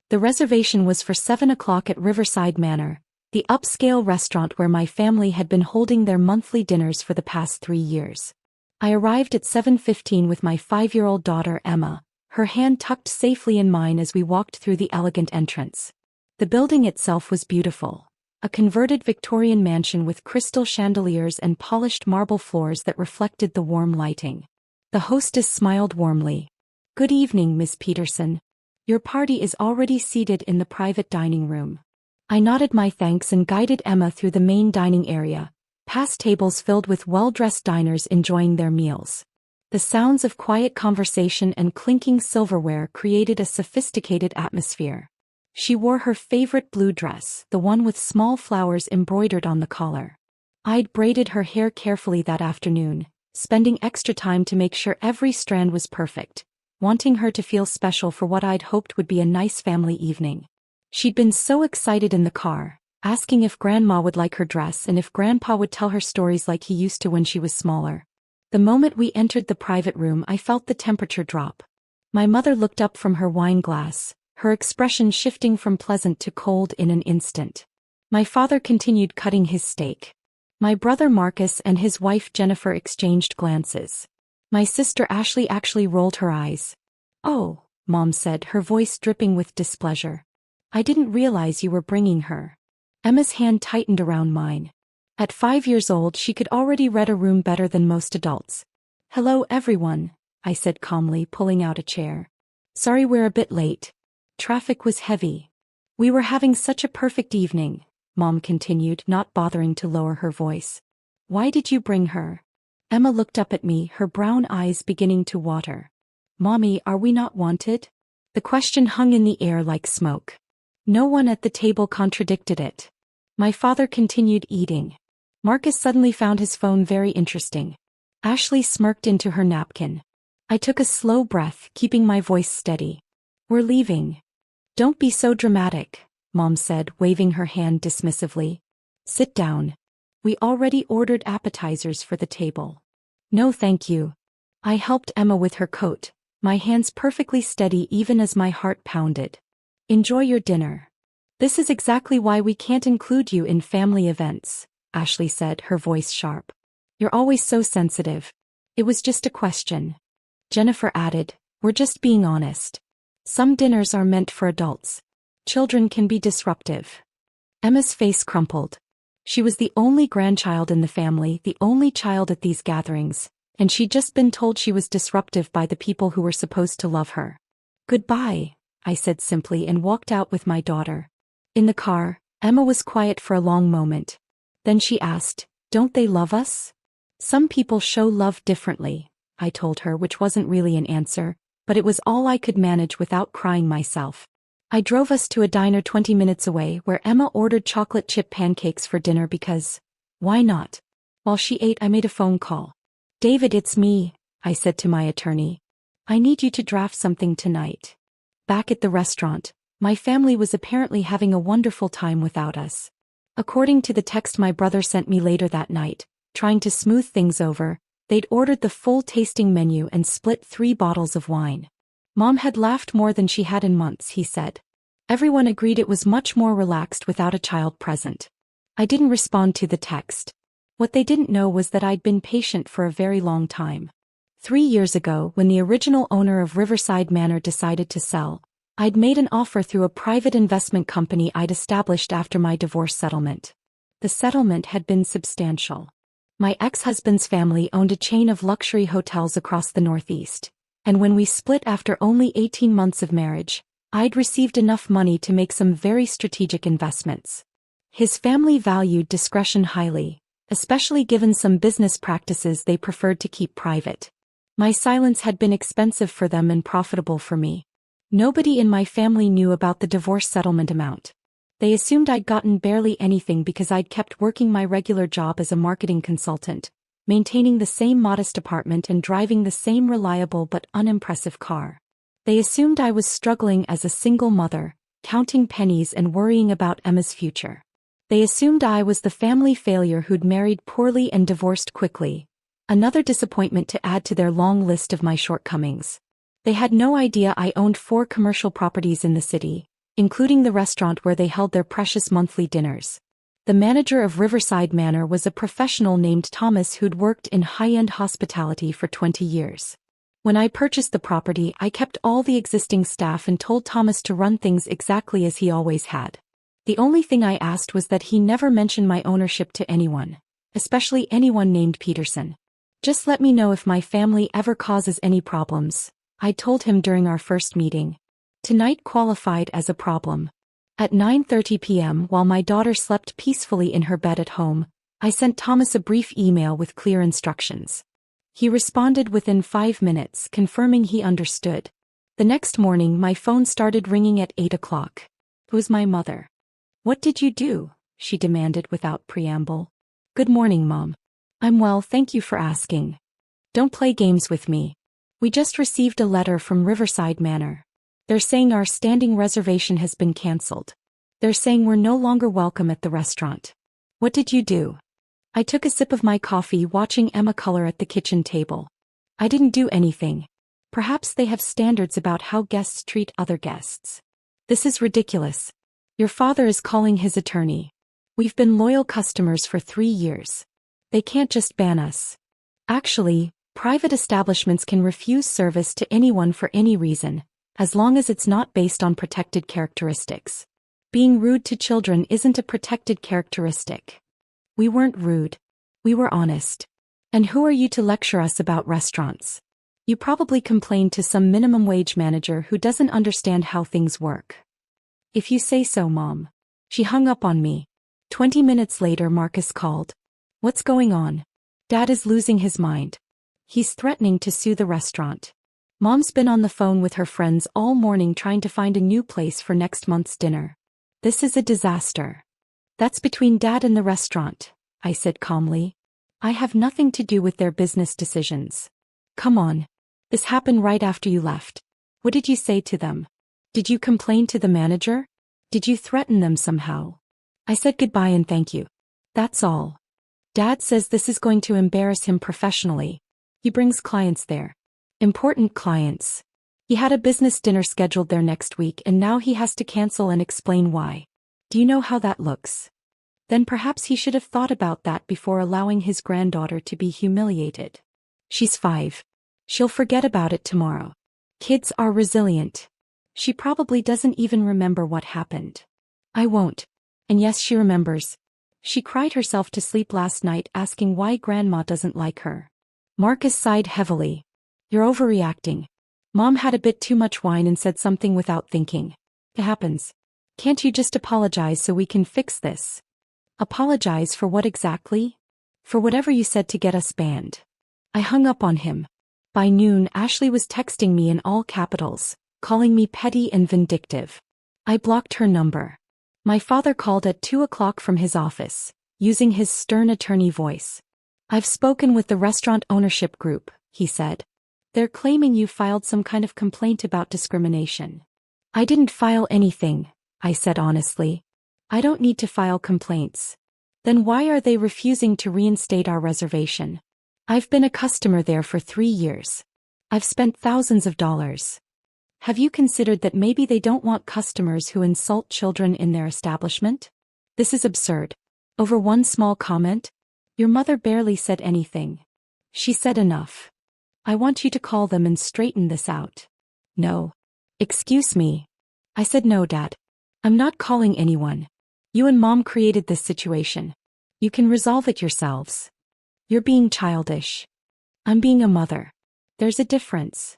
The reservation was for 7 o'clock at Riverside Manor, the upscale restaurant where my family had been holding their monthly dinners for the past 3 years. I arrived at 7:15 with my 5-year-old daughter Emma, her hand tucked safely in mine as we walked through the elegant entrance. The building itself was beautiful, a converted Victorian mansion with crystal chandeliers and polished marble floors that reflected the warm lighting. The hostess smiled warmly. "Good evening, Miss Peterson. Your party is already seated in the private dining room." I nodded my thanks and guided Emma through the main dining area, past tables filled with well-dressed diners enjoying their meals. The sounds of quiet conversation and clinking silverware created a sophisticated atmosphere. She wore her favorite blue dress, the one with small flowers embroidered on the collar. I'd braided her hair carefully that afternoon, spending extra time to make sure every strand was perfect, wanting her to feel special for what I'd hoped would be a nice family evening. She'd been so excited in the car, asking if Grandma would like her dress and if Grandpa would tell her stories like he used to when she was smaller. The moment we entered the private room, I felt the temperature drop. My mother looked up from her wine glass, her expression shifting from pleasant to cold in an instant. My father continued cutting his steak. My brother Marcus and his wife Jennifer exchanged glances. My sister Ashley actually rolled her eyes. "Oh," Mom said, her voice dripping with displeasure. "I didn't realize you were bringing her." Emma's hand tightened around mine. At 5 years old, she could already read a room better than most adults. "Hello, everyone," I said calmly, pulling out a chair. "Sorry we're a bit late. Traffic was heavy." "We were having such a perfect evening," Mom continued, not bothering to lower her voice. "Why did you bring her?" Emma looked up at me, her brown eyes beginning to water. "Mommy, are we not wanted?" The question hung in the air like smoke. No one at the table contradicted it. My father continued eating. Marcus suddenly found his phone very interesting. Ashley smirked into her napkin. I took a slow breath, keeping my voice steady. "We're leaving." "Don't be so dramatic," Mom said, waving her hand dismissively. "Sit down. We already ordered appetizers for the table." "No thank you." I helped Emma with her coat, my hands perfectly steady even as my heart pounded. "Enjoy your dinner. This is exactly why we can't include you in family events," Ashley said, her voice sharp. "You're always so sensitive." "It was just a question." Jennifer added, "We're just being honest. Some dinners are meant for adults. Children can be disruptive." Emma's face crumpled. She was the only grandchild in the family, the only child at these gatherings, and she'd just been told she was disruptive by the people who were supposed to love her. "Goodbye," I said simply and walked out with my daughter. In the car, Emma was quiet for a long moment. Then she asked, "Don't they love us?" "Some people show love differently," I told her, which wasn't really an answer, but it was all I could manage without crying myself. I drove us to a diner 20 minutes away where Emma ordered chocolate chip pancakes for dinner because, why not? While she ate, I made a phone call. "David, it's me," I said to my attorney. "I need you to draft something tonight." Back at the restaurant, my family was apparently having a wonderful time without us. According to the text my brother sent me later that night, trying to smooth things over, they'd ordered the full tasting menu and split 3 bottles of wine. Mom had laughed more than she had in months, he said. Everyone agreed it was much more relaxed without a child present. I didn't respond to the text. What they didn't know was that I'd been patient for a very long time. 3 years ago, when the original owner of Riverside Manor decided to sell, I'd made an offer through a private investment company I'd established after my divorce settlement. The settlement had been substantial. My ex-husband's family owned a chain of luxury hotels across the Northeast, and when we split after only 18 months of marriage, I'd received enough money to make some very strategic investments. His family valued discretion highly, especially given some business practices they preferred to keep private. My silence had been expensive for them and profitable for me. Nobody in my family knew about the divorce settlement amount. They assumed I'd gotten barely anything because I'd kept working my regular job as a marketing consultant, maintaining the same modest apartment and driving the same reliable but unimpressive car. They assumed I was struggling as a single mother, counting pennies and worrying about Emma's future. They assumed I was the family failure who'd married poorly and divorced quickly, another disappointment to add to their long list of my shortcomings. They had no idea I owned 4 commercial properties in the city, including the restaurant where they held their precious monthly dinners. The manager of Riverside Manor was a professional named Thomas who'd worked in high-end hospitality for 20 years. When I purchased the property, I kept all the existing staff and told Thomas to run things exactly as he always had. The only thing I asked was that he never mention my ownership to anyone, especially anyone named Peterson. Just let me know if my family ever causes any problems, I told him during our first meeting. Tonight qualified as a problem. At 9:30 p.m., while my daughter slept peacefully in her bed at home, I sent Thomas a brief email with clear instructions. He responded within 5 minutes, confirming he understood. The next morning, my phone started ringing at 8 o'clock. It was my mother. "What did you do?" she demanded without preamble. "Good morning, Mom. I'm well, thank you for asking. Don't play games with me. We just received a letter from Riverside Manor. They're saying our standing reservation has been cancelled. They're saying we're no longer welcome at the restaurant." "What did you do?" I took a sip of my coffee, watching Emma color at the kitchen table. "I didn't do anything. Perhaps they have standards about how guests treat other guests. This is ridiculous. Your father is calling his attorney. We've been loyal customers for 3 years. They can't just ban us. Actually, private establishments can refuse service to anyone for any reason, as long as it's not based on protected characteristics. Being rude to children isn't a protected characteristic. We weren't rude. We were honest. And who are you to lecture us about restaurants? You probably complained to some minimum wage manager who doesn't understand how things work." "If you say so, Mom." She hung up on me. 20 minutes later, Marcus called. "What's going on?" "Dad is losing his mind. He's threatening to sue the restaurant. Mom's been on the phone with her friends all morning trying to find a new place for next month's dinner. This is a disaster." "That's between Dad and the restaurant," I said calmly. "I have nothing to do with their business decisions." "Come on. This happened right after you left. What did you say to them? Did you complain to the manager? Did you threaten them somehow?" "I said goodbye and thank you. That's all. Dad says this is going to embarrass him professionally. He brings clients there. Important clients. He had a business dinner scheduled there next week and now he has to cancel and explain why. Do you know how that looks? Then perhaps he should have thought about that before allowing his granddaughter to be humiliated. She's 5. She'll forget about it tomorrow. Kids are resilient. She probably doesn't even remember what happened. I won't. And yes, she remembers. She cried herself to sleep last night asking why Grandma doesn't like her." Marcus sighed heavily. "You're overreacting. Mom had a bit too much wine and said something without thinking. It happens. Can't you just apologize so we can fix this?" "Apologize for what exactly?" "For whatever you said to get us banned." I hung up on him. By noon, Ashley was texting me in all capitals, calling me petty and vindictive. I blocked her number. My father called at 2 o'clock from his office, using his stern attorney voice. "I've spoken with the restaurant ownership group," he said. "They're claiming you filed some kind of complaint about discrimination." "I didn't file anything," I said honestly. "I don't need to file complaints." "Then why are they refusing to reinstate our reservation? I've been a customer there for 3 years. I've spent thousands of dollars. Have you considered that maybe they don't want customers who insult children in their establishment? This is absurd. Over one small comment? Your mother barely said anything. She said enough. I want you to call them and straighten this out." "No." "Excuse me." I said, "No, Dad. I'm not calling anyone. You and Mom created this situation. You can resolve it yourselves. You're being childish. I'm being a mother. There's a difference."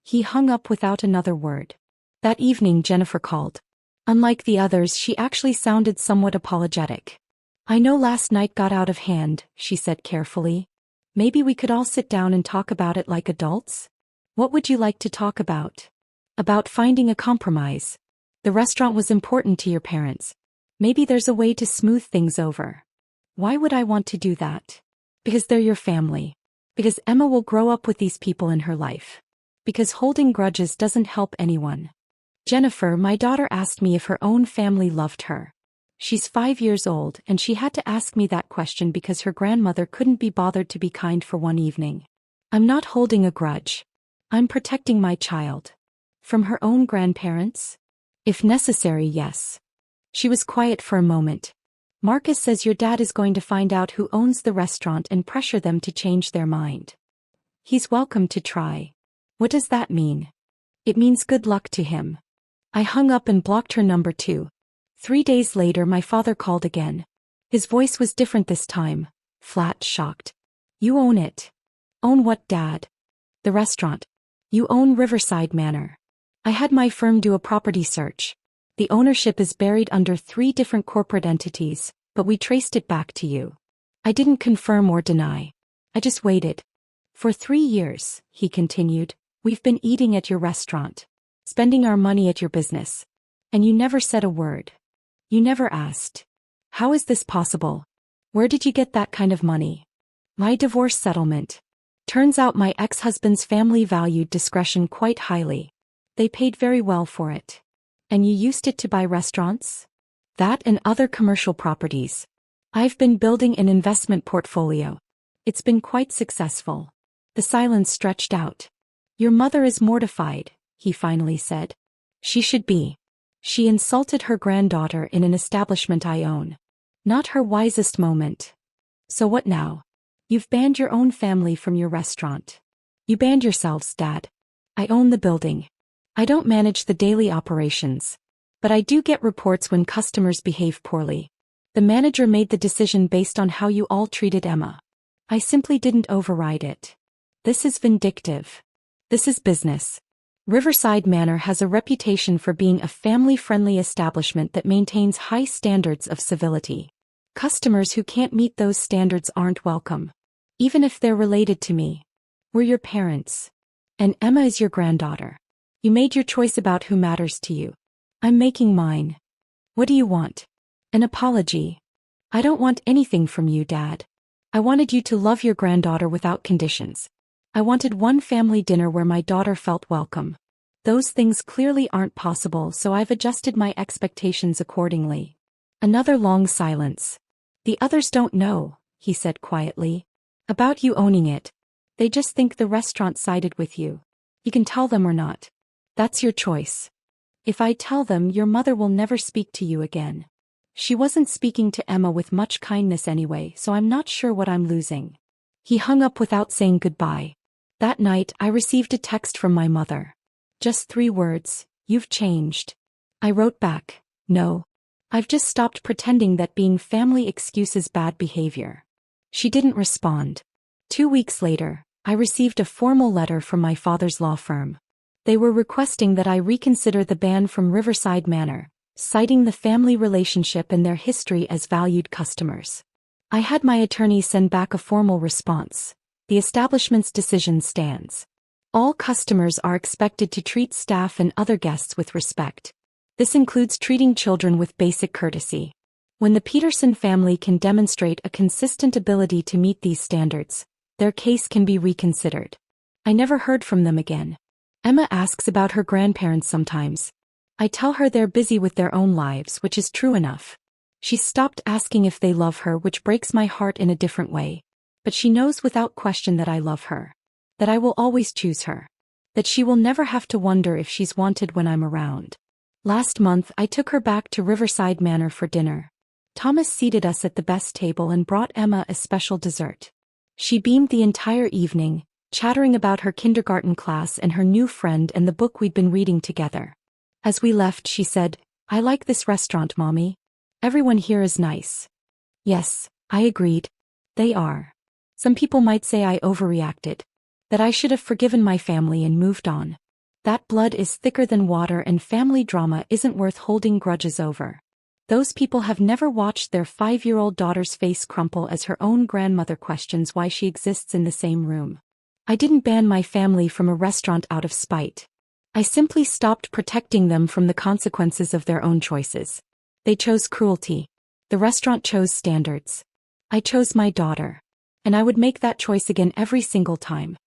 He hung up without another word. That evening, Jennifer called. Unlike the others, she actually sounded somewhat apologetic. "I know last night got out of hand," she said carefully. "Maybe we could all sit down and talk about it like adults?" "What would you like to talk about?" "About finding a compromise. The restaurant was important to your parents. Maybe there's a way to smooth things over." "Why would I want to do that?" "Because they're your family. Because Emma will grow up with these people in her life. Because holding grudges doesn't help anyone." Jennifer, my daughter, asked me if her own family loved her. She's 5 years old and she had to ask me that question because her grandmother couldn't be bothered to be kind for one evening. I'm not holding a grudge. I'm protecting my child. From her own grandparents? If necessary, yes. She was quiet for a moment. Marcus says your dad is going to find out who owns the restaurant and pressure them to change their mind. He's welcome to try. What does that mean? It means good luck to him. I hung up and blocked her number too. 3 days later my father called again. His voice was different this time, flat, shocked. You own it. Own what, Dad? The restaurant. You own Riverside Manor. I had my firm do a property search. The ownership is buried under 3 different corporate entities, but we traced it back to you. I didn't confirm or deny. I just waited. For 3 years, he continued, we've been eating at your restaurant, spending our money at your business. And you never said a word. You never asked. How is this possible? Where did you get that kind of money? My divorce settlement. Turns out my ex-husband's family valued discretion quite highly. They paid very well for it. And you used it to buy restaurants? That and other commercial properties. I've been building an investment portfolio. It's been quite successful. The silence stretched out. Your mother is mortified, he finally said. She should be. She insulted her granddaughter in an establishment I own. Not her wisest moment. So what now? You've banned your own family from your restaurant. You banned yourselves, Dad. I own the building. I don't manage the daily operations. But I do get reports when customers behave poorly. The manager made the decision based on how you all treated Emma. I simply didn't override it. This is vindictive. This is business. Riverside Manor has a reputation for being a family-friendly establishment that maintains high standards of civility. Customers who can't meet those standards aren't welcome. Even if they're related to me. We're your parents. And Emma is your granddaughter. You made your choice about who matters to you. I'm making mine. What do you want? An apology. I don't want anything from you, Dad. I wanted you to love your granddaughter without conditions. I wanted one family dinner where my daughter felt welcome. Those things clearly aren't possible, so I've adjusted my expectations accordingly. Another long silence. The others don't know, he said quietly. About you owning it. They just think the restaurant sided with you. You can tell them or not. That's your choice. If I tell them, your mother will never speak to you again. She wasn't speaking to Emma with much kindness anyway, so I'm not sure what I'm losing. He hung up without saying goodbye. That night, I received a text from my mother. Just 3 words, you've changed. I wrote back, no. I've just stopped pretending that being family excuses bad behavior. She didn't respond. 2 weeks later, I received a formal letter from my father's law firm. They were requesting that I reconsider the ban from Riverside Manor, citing the family relationship and their history as valued customers. I had my attorney send back a formal response. The establishment's decision stands. All customers are expected to treat staff and other guests with respect. This includes treating children with basic courtesy. When the Peterson family can demonstrate a consistent ability to meet these standards, their case can be reconsidered. I never heard from them again. Emma asks about her grandparents sometimes. I tell her they're busy with their own lives, which is true enough. She stopped asking if they love her, which breaks my heart in a different way. But she knows without question that I love her. That I will always choose her. That she will never have to wonder if she's wanted when I'm around. Last month I took her back to Riverside Manor for dinner. Thomas seated us at the best table and brought Emma a special dessert. She beamed the entire evening, chattering about her kindergarten class and her new friend and the book we'd been reading together. As we left, she said, I like this restaurant, Mommy. Everyone here is nice. Yes, I agreed. They are. Some people might say I overreacted. That I should have forgiven my family and moved on. That blood is thicker than water and family drama isn't worth holding grudges over. Those people have never watched their 5-year-old daughter's face crumple as her own grandmother questions why she exists in the same room. I didn't ban my family from a restaurant out of spite. I simply stopped protecting them from the consequences of their own choices. They chose cruelty. The restaurant chose standards. I chose my daughter. And I would make that choice again every single time.